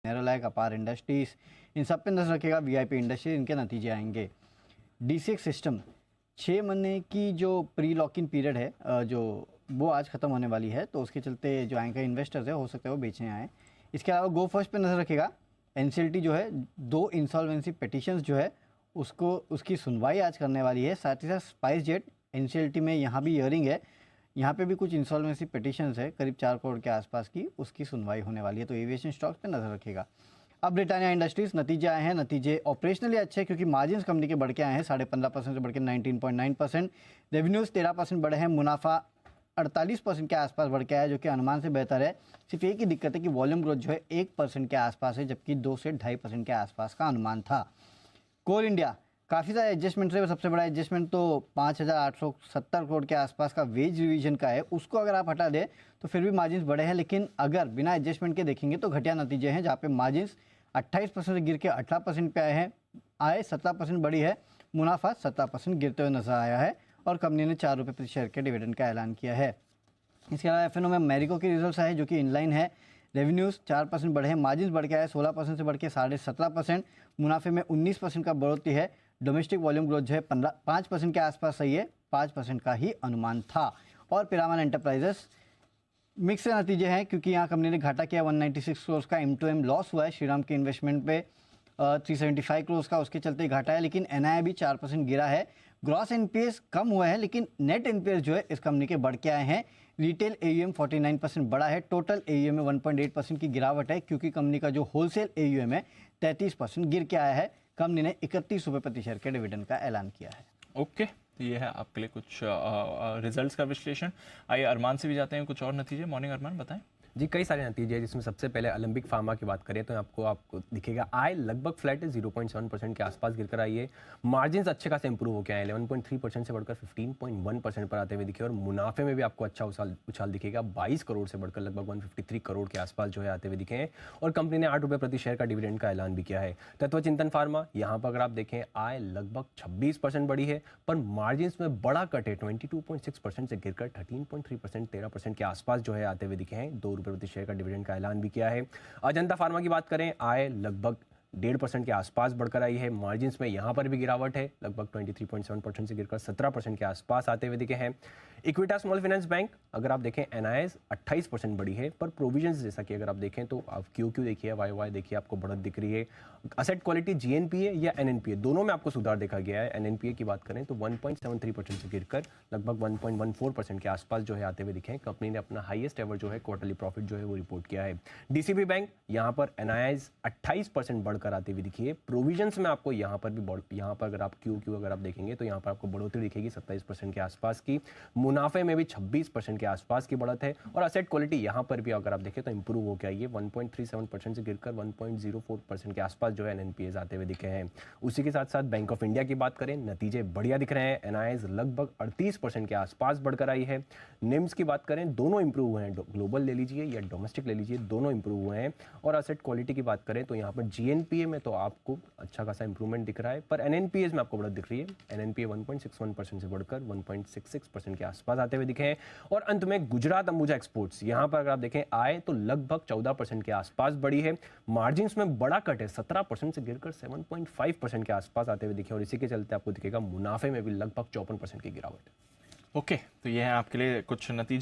नेरोलैक, अपार इंडस्ट्रीज, इन सब पे नजर रखेगा। वीआईपी इंडस्ट्रीज, इनके नतीजे आएंगे। D6 सिस्टम 6 महीने की जो प्री लॉक इन पीरियड है जो वो आज ख़त्म होने वाली है, तो उसके चलते जो एंकर इन्वेस्टर्स है हो सकता है वो बेचने आए। इसके अलावा गो फर्स्ट पे नज़र रखेगा। एनसीएलटी जो है 2 इंसॉल्वेंसी पिटिशंस जो है उसकी सुनवाई आज करने वाली है। साथ ही साथ स्पाइस जेट एनसीएलटी में यहाँ भी हियरिंग है, यहाँ पे भी कुछ इंसॉल्वेंसी पिटिशंस है करीब 4 करोड़ के आसपास की, उसकी सुनवाई होने वाली है। तो एविएशन स्टॉक्स पे नज़र रखेगा। अब ब्रिटानिया इंडस्ट्रीज नतीजे आए हैं। नतीजे ऑपरेशनली अच्छे क्योंकि मार्जिन्स कंपनी के बढ़ के आए हैं 15.5% से बढ़ के 19.9%। रेवेन्यूज़ 13% बढ़े हैं। मुनाफा 48% के आसपास बढ़ के आया, जो कि अनुमान से बेहतर है। सिर्फ एक ही दिक्कत है कि वॉल्यूम ग्रोथ जो है 1% के आसपास है, जबकि 2 से 2.5% के आसपास का अनुमान था। कोल इंडिया काफ़ी सारे एडजस्टमेंट है। सबसे बड़ा एडजस्टमेंट तो 5,870 करोड़ के आसपास का वेज रिवीजन का है। उसको अगर आप हटा दें तो फिर भी मार्जिन्स बढ़े हैं, लेकिन अगर बिना एडजस्टमेंट के देखेंगे तो घटिया नतीजे हैं, जहाँ पे मार्जिन्स 28% से गिर के 18% पे आए हैं। आय 17% बढ़ी है, मुनाफा 17% गिरते हुए नजर आया है, और कंपनी ने 4 रुपये प्रति शेयर के डिविडेंड का ऐलान किया है। इसके अलावा एफएनओ में मैरिको के रिजल्ट्स आए जो कि इनलाइन है। रेवेन्यूज़ 4% बढ़े हैं, मार्जिन बढ़ के आए 16% से बढ़ के 17.5%। मुनाफे में 19% का बढ़ोतरी है। डोमेस्टिक वॉल्यूम ग्रोथ जो है 5% के आसपास सही है, 5% का ही अनुमान था। और पिरामल एंटरप्राइजेस मिक्स नतीजे हैं क्योंकि यहाँ कंपनी ने घाटा किया 196 करोड़ का M2M लॉस हुआ है श्रीराम के इन्वेस्टमेंट पे 375 करोड़ का, उसके चलते घाटा है। लेकिन एनआई भी 4% गिरा है। ग्रॉस एनपीएस कम हुआ है, लेकिन नेट एनपीएस जो है इस कंपनी के बढ़ के आए हैं। रिटेल AUM 49% बढ़ा है। टोटल AUM में 1.8% की गिरावट है क्योंकि कंपनी का जो होलसेल AUM है 33% गिर के आया है। कंपनी ने 31 रुपये प्रति शेयर के डिविडेंड का ऐलान किया है। ओके, तो ये है आपके लिए कुछ रिजल्ट्स का विश्लेषण। आइए अरमान से भी जाते हैं कुछ और नतीजे। मॉर्निंग अरमान, बताएं। जी, कई सारे नतीजे हैं, जिसमें सबसे पहले अलंबिक फार्मा की बात करें तो आपको दिखेगा आय लगभग फ्लैट है, 0.7% के आसपास गिरकर आई है। मार्जिन्स अच्छे खासे इंप्रूव होकर आए, 11.3% से बढ़कर 15.1% पर आते हुए दिखे। और मुनाफे में भी आपको अच्छा उछाल दिखेगा, 22 करोड़ से बढ़कर लगभग 153 करोड़ के आसपास जो है आते हुए दिखे हैं। और कंपनी ने 8 रुपये प्रति शेयर का डिविडेंड का ऐलान भी किया है। तत्वचिंतन फार्मा, यहाँ पर अगर आप देखें आय लगभग 26% बढ़ी है, पर मार्जिन्स में बड़ा कट है, 22.6% से गिरकर 13.3%, 13% के आसपास जो है आते हुए दिखे हैं। 2 रुपये प्रति शेयर का डिविडेंड का ऐलान भी किया है। अजंता फार्मा की बात करें, आय लगभग 1.5% के आसपास बढ़कर आई है। मार्जिन्स में यहां पर भी गिरावट है, लगभग 23.7% से गिरकर 17% के आसपास आते हुए दिखे हैं। इक्विटा स्मॉल फाइनेंस बैंक, अगर आप देखें एनआईएस 28% बढ़ी है, पर प्रोविजंस जैसा कि अगर आप देखें तो आप क्यू देखिए, वाई देखिए, आपको बढ़त दिख रही है। असेट क्वालिटी GNPA या NNPA दोनों में आपको सुधार देखा गया है। NNPA की बात करें तो 1.73% से गिरकर लगभग 1.14% के आसपास जो है आते हुए दिखे हैं। कंपनी ने अपना हाईएस्ट एवर जो है क्वार्टरली प्रॉफिट जो है वो रिपोर्ट किया है। DCB बैंक, यहाँ पर एनआईएस 28% बढ़कर आते हुए दिखी है। प्रोविजंस में आपको यहाँ पर भी यहाँ पर अगर आप क्यू अगर आप देखेंगे तो यहाँ पर आपको बढ़ोतरी दिखेगी 27% के आसपास की। मुनाफे में भी 26% के आसपास की बढ़त है। और असेट क्वालिटी यहाँ पर भी अगर आप देखें तो इंप्रूव होकर आई है, 1.37% से गिरकर 1.04% के आसपास जो है NNPAs आते हुए दिखे हैं। उसी के साथ साथ बैंक ऑफ इंडिया की बात करें, नतीजे बढ़िया दिख रहे हैं। एनआईएस लगभग 38% के आसपास बढ़कर आई है। निम्स की बात करें, दोनों इंप्रूव हुए हैं, ग्लोबल ले लीजिए या डोमेस्टिक ले लीजिए, दोनों इंप्रूव हुए हैं। और असेट क्वालिटी की बात करें तो यहाँ पर GNPA में तो आपको अच्छा खासा इंप्रूवमेंट दिख रहा है, पर NNPAs में आपको बढ़त दिख रही है। NNPA 1.61% से बढ़कर 1.66% के आसपास आते हुए दिखे हैं। और अंत में गुजरात अंबुजा एक्सपोर्ट्स, यहाँ पर अगर आप देखें आय तो लगभग 14% के आसपास बढ़ी है। मार्जिन्स में बड़ा कट है, 17% से गिरकर 7.5% के आसपास आते हुए दिखे। और इसी के चलते आपको दिखेगा मुनाफे में भी लगभग 54% की गिरावट। ओके, तो ये है आपके लिए कुछ नतीजे।